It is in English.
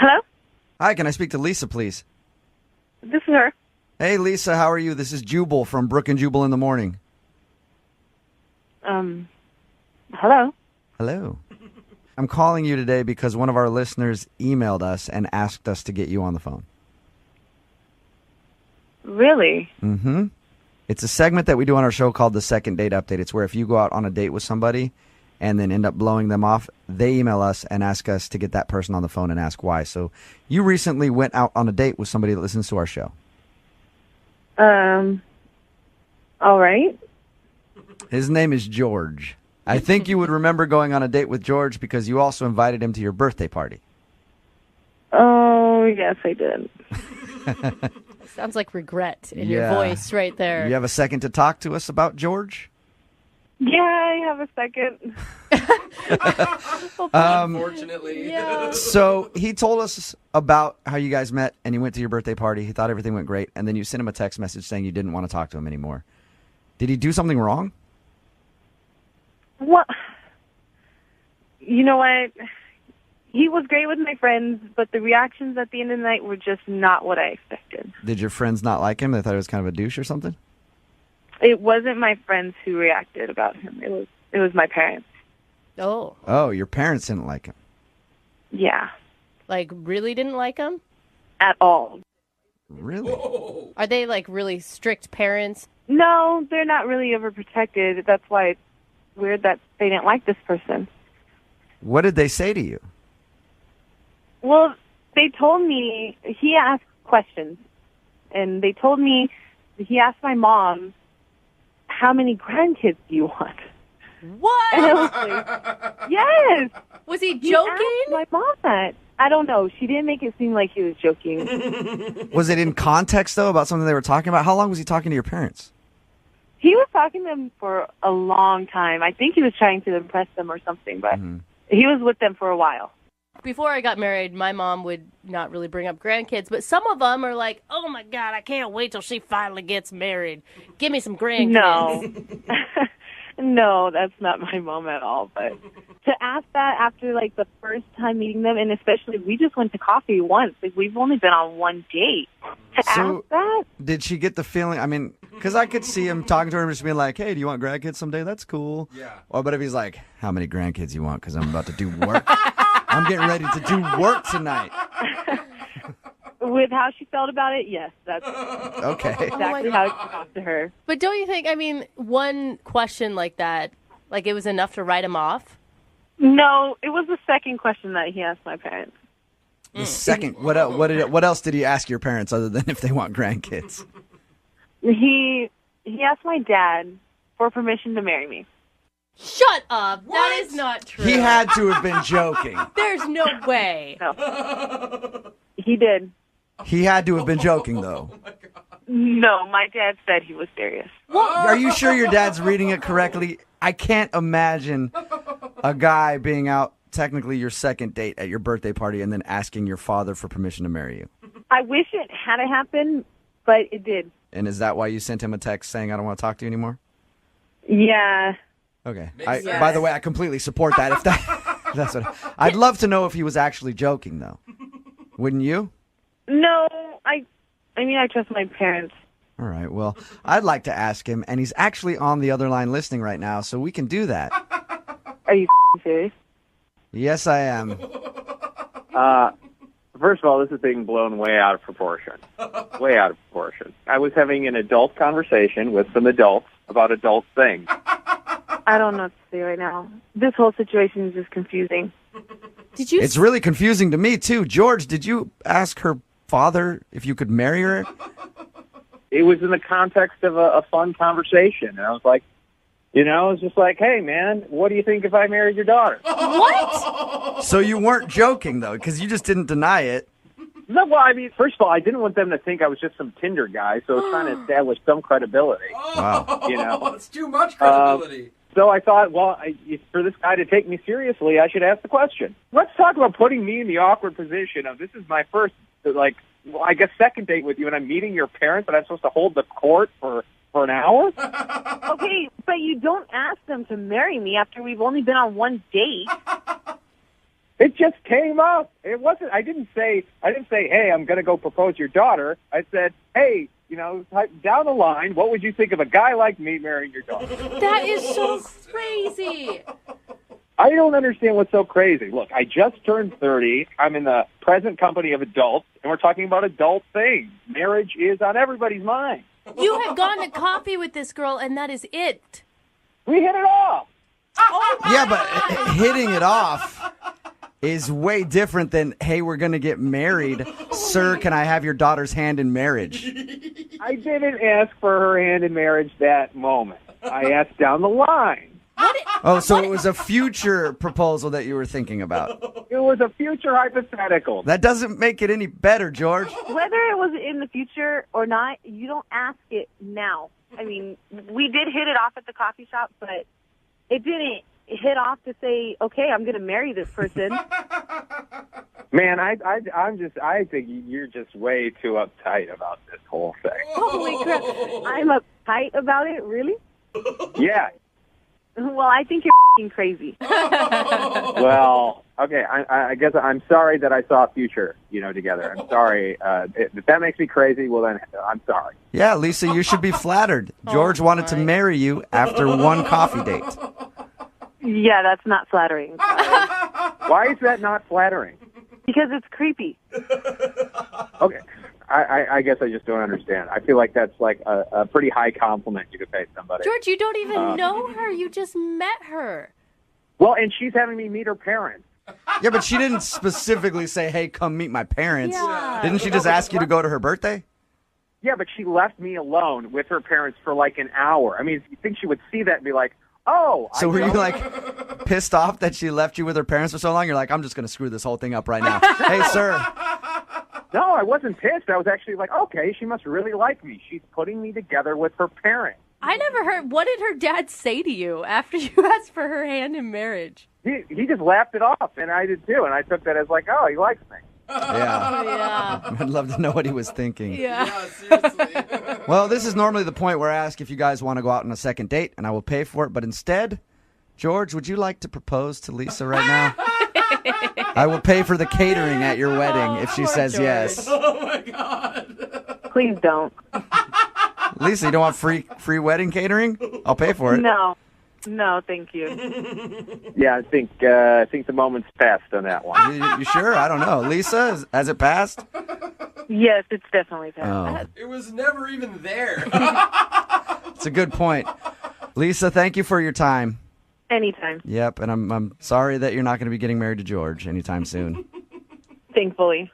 Hello? Hi, can I speak to Lisa, please? This is her. Hey, Lisa, how are you? This is Jubal from Brook and Jubal in the Morning. Hello? Hello. I'm calling you today because one of our listeners emailed us and asked us to get you on the phone. Really? Mm-hmm. It's a segment that we do on our show called the Second Date Update. It's where if you go out on a date with somebody and then end up blowing them off, they email us and ask us to get that person on the phone and ask why. So you recently went out on a date with somebody that listens to our show. All right. His name is George. I think you would remember going on a date with George because you also invited him to your birthday party. Oh, yes, I did. Sounds like regret in your voice right there. You have a second to talk to us about George? Yeah, I have a second. Unfortunately. Yeah. So he told us about how you guys met and you went to your birthday party. He thought everything went great. And then you sent him a text message saying you didn't want to talk to him anymore. Did he do something wrong? What? You know what? He was great with my friends, but the reactions at the end of the night were just not what I expected. Did your friends not like him? They thought he was kind of a douche or something? It wasn't my friends who reacted about him. It was my parents. Oh, Oh, your parents didn't like him. Yeah, like really didn't like him? at all. Really? Are they like really strict parents? No, they're not really overprotected. That's why it's weird that they didn't like this person. What did they say to you? Well, they told me, he asked questions, and they told me, he asked my mom, how many grandkids do you want? What? And I was like, yes! Was he He joking? asked my mom that. I don't know. She didn't make it seem like he was joking. Was it in context, though, about something they were talking about? How long was he talking to your parents? He was talking to them for a long time. I think he was trying to impress them or something, but he was with them for a while. Before I got married, my mom would not really bring up grandkids, but some of them are like, oh my God, I can't wait till she finally gets married. Give me some grandkids. No. No, that's not my mom at all. But to ask that after, like, the first time meeting them, and especially we just went to coffee once. Like, we've only been on one date. To ask that? Did she get the feeling, I mean, because I could see him talking to her and just being like, hey, do you want grandkids someday? That's cool. Yeah. Or, but if he's like, how many grandkids you want? Because I'm about to do work. I'm getting ready to do work tonight. With how she felt about it, yes, that's Okay. exactly how it talked to her. But don't you think, I mean, one question like that, like it was enough to write him off? No, it was the second question that he asked my parents. The second, what else did he ask your parents other than if they want grandkids? He asked my dad for permission to marry me. Shut up. That is not true. He had to have been joking. There's no way. No. He did. He had to have been joking, though. No, my dad said he was serious. Are you sure your dad's reading it correctly? I can't imagine a guy being out, technically your second date at your birthday party, and then asking your father for permission to marry you. I wish it hadn't happened, but it did. And is that why you sent him a text saying, I don't want to talk to you anymore? Yeah. Okay. Makes sense. By the way, I completely support that. If that's what I'd love to know if he was actually joking, though. Wouldn't you? No, I mean, I trust my parents. All right. Well, I'd like to ask him, and he's actually on the other line listening right now, so we can do that. Are you serious? Yes, I am. First of all, this is being blown way out of proportion. Way out of proportion. I was having an adult conversation with some adults about adult things. I don't know what to say right now. This whole situation is just confusing. Did you? It's really confusing to me, too. George, did you ask her father if you could marry her? It was in the context of a fun conversation. And I was like, you know, it's just like, hey, man, what do you think if I married your daughter? What? So you weren't joking, though, because you just didn't deny it. No, well, I mean, first of all, I didn't want them to think I was just some Tinder guy, so I was trying to establish some credibility. Wow. You know? It's too much credibility. So I thought, well, for this guy to take me seriously, I should ask the question. Let's talk about putting me in the awkward position of this is my first, like, well, I guess second date with you, and I'm meeting your parents, and I'm supposed to hold the court for an hour? Okay, but you don't ask them to marry me after we've only been on one date. It just came up. It wasn't. I didn't say, hey, I'm going to go propose your daughter. I said, hey, down the line, what would you think of a guy like me marrying your daughter? That is so crazy. I don't understand what's so crazy. Look, I just turned 30. I'm in the present company of adults, and we're talking about adult things. Marriage is on everybody's mind. You have gone to coffee with this girl, and that is it. We hit it off. Yeah, but hitting it off is way different than, hey, we're going to get married. Sir, can I have your daughter's hand in marriage? I didn't ask for her hand in marriage that moment. I asked down the line. Oh, so it was a future proposal that you were thinking about. It was a future hypothetical. That doesn't make it any better, George. Whether it was in the future or not, you don't ask it now. I mean, we did hit it off at the coffee shop, but it didn't hit off to say, okay, I'm going to marry this person. Man, I think you're just way too uptight about this whole thing. Holy crap. I'm uptight about it? Really? Yeah. Well, I think you're f***ing crazy. Well, okay, I guess I'm sorry that I saw a future, together. I'm sorry. If that makes me crazy, well, then I'm sorry. Yeah, Lisa, you should be flattered. George wanted to marry you after one coffee date. Yeah, that's not flattering. Why is that not flattering? Because it's creepy. Okay. I guess I just don't understand. I feel like that's like a pretty high compliment you could pay somebody. George, you don't even know her. You just met her. Well, and she's having me meet her parents. Yeah, but she didn't specifically say, hey, come meet my parents. Yeah. Didn't she just ask you to go to her birthday? Yeah, but she left me alone with her parents for like an hour. I mean, you think she would see that and be like, oh. So were you like pissed off that she left you with her parents for so long? You're like, I'm just going to screw this whole thing up right now. Hey, sir. No, I wasn't pissed. I was actually like, okay, she must really like me. She's putting me together with her parents. I never heard. What did her dad say to you after you asked for her hand in marriage? He just laughed it off, and I did too. And I took that as like, oh, he likes me. Yeah. Yeah. I'd love to know what he was thinking. Yeah. seriously. Well, this is normally the point where I ask if you guys want to go out on a second date, and I will pay for it. But instead, George, would you like to propose to Lisa right now? I will pay for the catering at your wedding if she poor says George. yes. Oh my God. Please don't. Lisa, you don't want free wedding catering? I'll pay for it. No, thank you. Yeah, I think the moment's passed on that one. You sure? I don't know. Lisa, has it passed? Yes, it's definitely passed. Oh, It was never even there. it's a good point. Lisa, thank you for your time. Anytime, Yep, and I'm sorry that you're not going to be getting married to George anytime soon. thankfully.